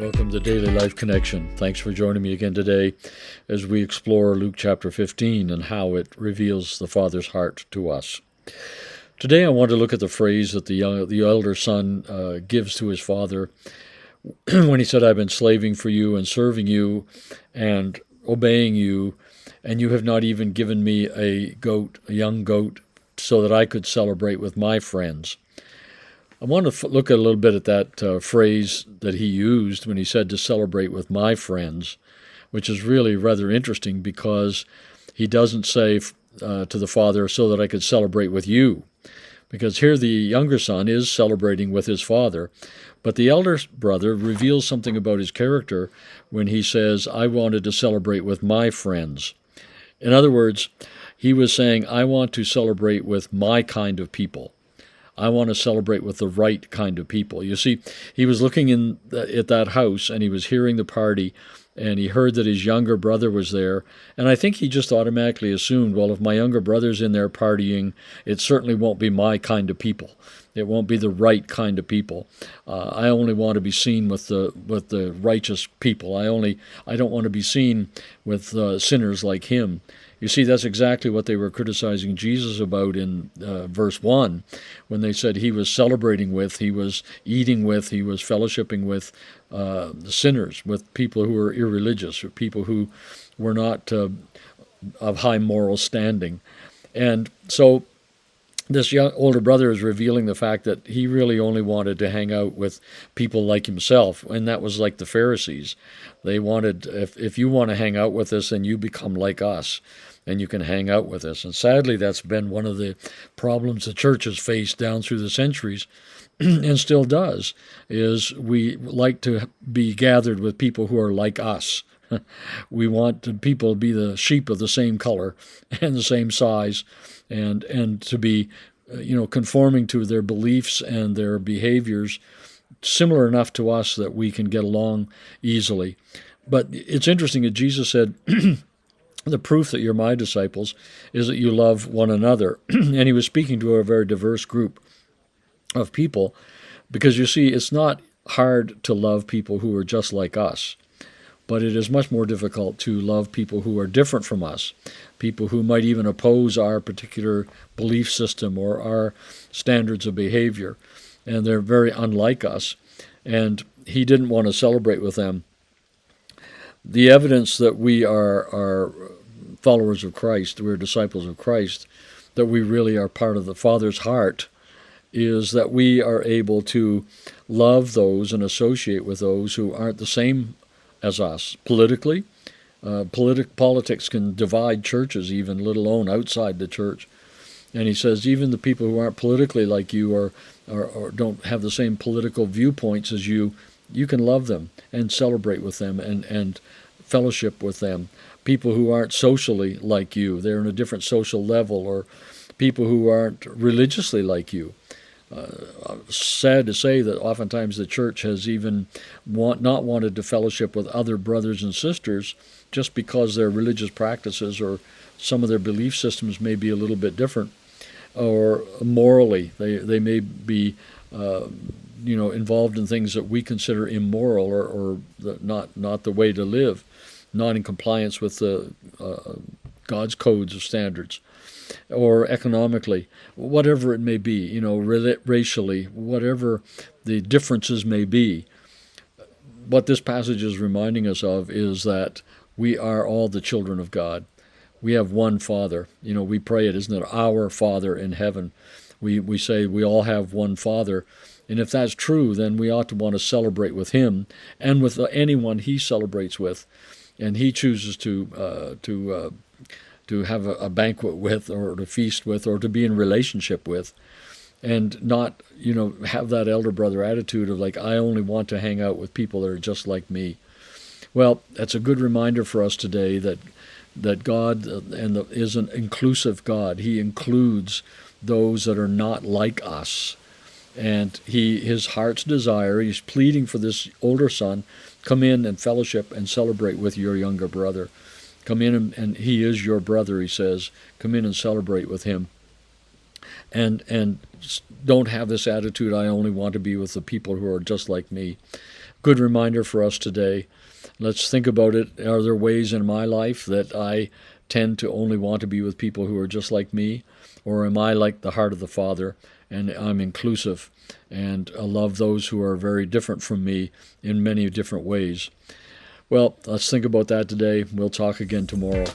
Welcome to Daily Life Connection. Thanks for joining me again today as we explore Luke chapter 15 and how it reveals the Father's heart to us. Today I want to look at the phrase that the elder son gives to his father when he said, "I've been slaving for you and serving you and obeying you, and you have not even given me a young goat, so that I could celebrate with my friends." I want to look a little bit at that phrase that he used when he said to celebrate with my friends, which is really rather interesting because he doesn't say to the father, "so that I could celebrate with you," because here the younger son is celebrating with his father, but the elder brother reveals something about his character when he says, "I wanted to celebrate with my friends." In other words, he was saying, "I want to celebrate with my kind of people. I want to celebrate with the right kind of people." You see, he was looking at that house and he was hearing the party and he heard that his younger brother was there. And I think he just automatically assumed, well, if my younger brother's in there partying, it certainly won't be my kind of people. It won't be the right kind of people. I only want to be seen with the righteous people. I don't want to be seen with sinners like him. You see, that's exactly what they were criticizing Jesus about in verse 1, when they said he was celebrating with, he was eating with, he was fellowshipping with the sinners, with people who were irreligious, or people who were not of high moral standing. And so this older brother is revealing the fact that he really only wanted to hang out with people like himself, and that was like the Pharisees. They wanted, if you want to hang out with us, then you become like us, and you can hang out with us. And sadly, that's been one of the problems the church has faced down through the centuries, and still does, is we like to be gathered with people who are like us. We want people to be the sheep of the same color and the same size, and to be, conforming to their beliefs and their behaviors, similar enough to us that we can get along easily. But it's interesting that Jesus said, "The proof that you're my disciples is that you love one another." And he was speaking to a very diverse group of people, because you see, it's not hard to love people who are just like us. But it is much more difficult to love people who are different from us, people who might even oppose our particular belief system or our standards of behavior, and they're very unlike us. And he didn't want to celebrate with them. The evidence that we are followers of Christ, we're disciples of Christ, that we really are part of the Father's heart, is that we are able to love those and associate with those who aren't the same as us politically. Politics can divide churches, even, let alone outside the church. And he says even the people who aren't politically like you or don't have the same political viewpoints as you, you can love them and celebrate with them and fellowship with them. People who aren't socially like you, they're in a different social level, or people who aren't religiously like you. Sad to say that oftentimes the church has even not wanted to fellowship with other brothers and sisters just because their religious practices or some of their belief systems may be a little bit different, or morally they may be involved in things that we consider immoral or not the way to live, not in compliance with God's codes of standards, or economically, whatever it may be, racially, whatever the differences may be. What this passage is reminding us of is that we are all the children of God. We have one Father. We pray it, isn't it? Our Father in heaven. We say we all have one Father. And if that's true, then we ought to want to celebrate with him and with anyone he celebrates with, and he chooses to have a banquet with, or to feast with, or to be in relationship with, and not, have that elder brother attitude of like, I only want to hang out with people that are just like me. Well, that's a good reminder for us today that God is an inclusive God. He includes those that are not like us. And his heart's desire, he's pleading for this older son, come in and fellowship and celebrate with your younger brother. Come in and he is your brother, he says. Come in and celebrate with him. And don't have this attitude, I only want to be with the people who are just like me. good reminder for us today. Let's think about it. Are there ways in my life that I tend to only want to be with people who are just like me? Or am I like the heart of the Father and I'm inclusive and I love those who are very different from me in many different ways? Well, let's think about that today. We'll talk again tomorrow.